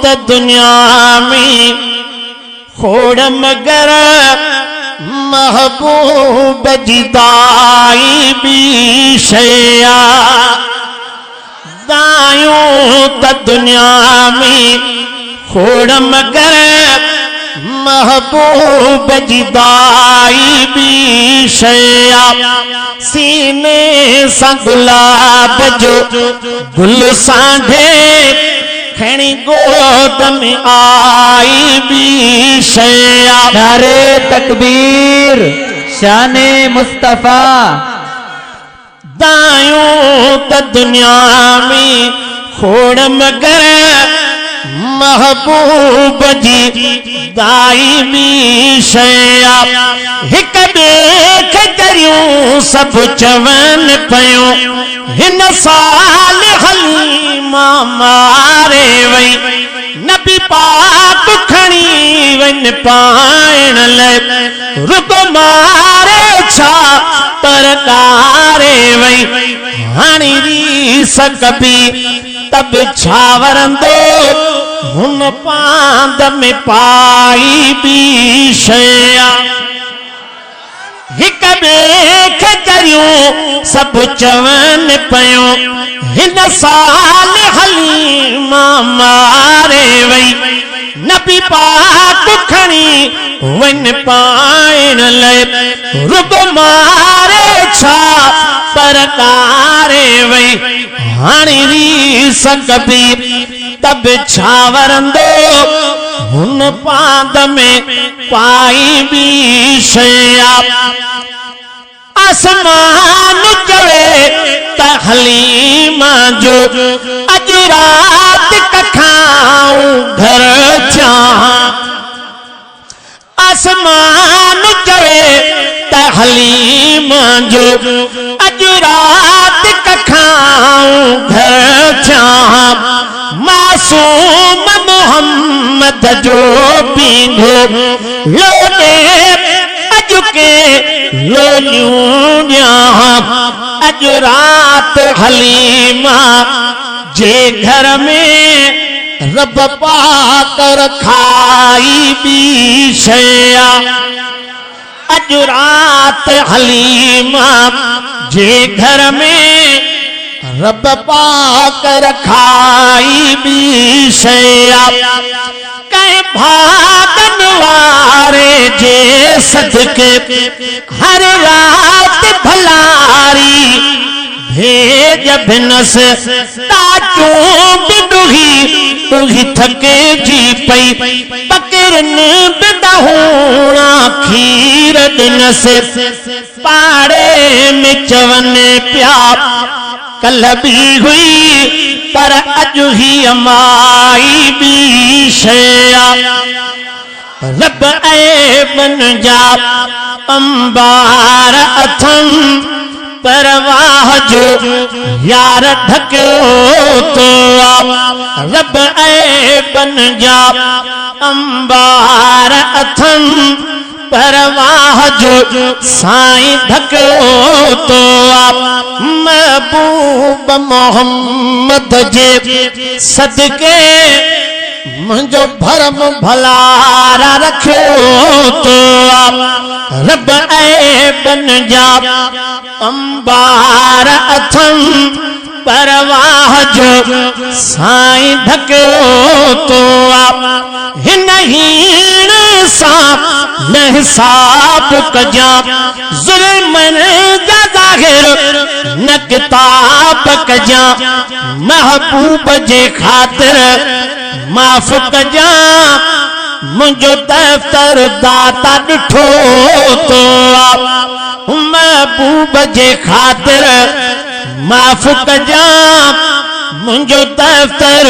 त दुनिया में खोड़ मगर महबूब जी दाई भी शया दायूं त दुनिया में खोड़ मगर महबूब जी दाई भी शया सीने सा गुलाब जो गुल सांढे खणी गोद में आई भी शया नारे तकबीर शाने मुस्तफा दायूं त दुनिया में खोड़ मगर महबूब जी दाई भी शया हिक ॿिए खे दरियूं सभु चवन पयूं हिन साल हलीमा मारे वई नबी पाक खणी वन पाइण लाइ रुगो मारे छा पर कारे वई हाणे रीस कबी तब छा वरंदो हुन पांद में पाई भी शया हिक ॿिए खे दरियूं सभु चवन पयूं हिन साल हलीमा मारे वई नबी पाक खणी वन पाइण लाइ रुगो मारे छा पर कारे वई हाणे रीस कबी तब छा वरंदो हुन पांद में पाई भी शया आसमान चवे त हलीमा जो अज रात कखाऊं घर चाहां आसमान चवे त हलीमा जो अज रात कखाऊं घर चाहां मासूम मोहम्मद जो पींघो लोने अजुके लोलियूं ॼां अज रात हलीमा जे घर में रब पाक रखाई भी शया अज रात हलीमा जे घर में रब पाक रखाई भी शया कहीं भागन वारे जे सदके हर रात भलारी भेज भिनस ताचूं भी दुही थके जी पई बकरन बिदहूणा खीर दिनस पाड़े में चवन प्या कल भी हुई पर अज ही अमाई भी शया रब ऐबन जा अंबार अथम परवाह जो यार ढकियो तो रब ऐबन जा अंबार अथम परवाह जो साईं ढकियो तो महबूब मोहम्मद जे सदके मुझो भरम भलारा रखियो तो रब ऐबन जा अंबार अथम परवाह जो साईं ढकियो तो हिन हीण सां न हिसाब कजा जुल्मन जा ज़ाहिर न किताब कजा महबूब जे खातिर माफ कजा मुझो दफ्तर दाता ॾिठो तो महबूब जे खातिर माफ कजा मुझो दफ्तर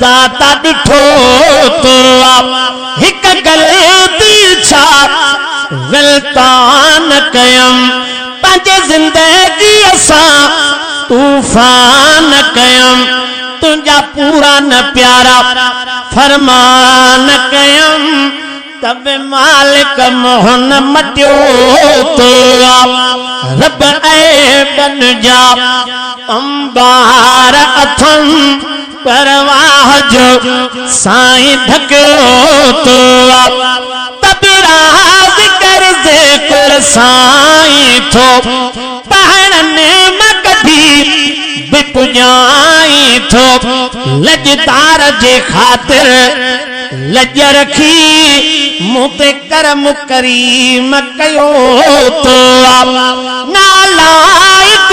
दाता ॾिठो तो हिक गलती छा गलतान कयम पंहिंजे ज़िंदगी सां तूफान कयम तुझा पूरा न प्यारा फरमान कयम तब मालिक मोहन मटियो तो रब ऐबन जा अंबार अथम परवाह जो साईं ढकियो तो तबराज कर ज़िक्र साईं थो पहड़ने मकदी बिपुजाई थो लजदार जे खातिर लज रखी मुते करम करीम कयो तो नालायक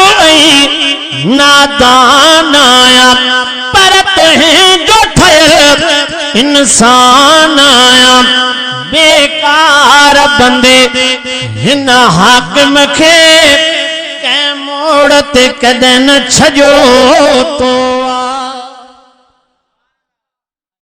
नादान आया पर तुंहिंजो ठहियल इंसान आया बेकार बंदे हिन हाकिम खे कंहिं मोड़ ते कदे न छजो तो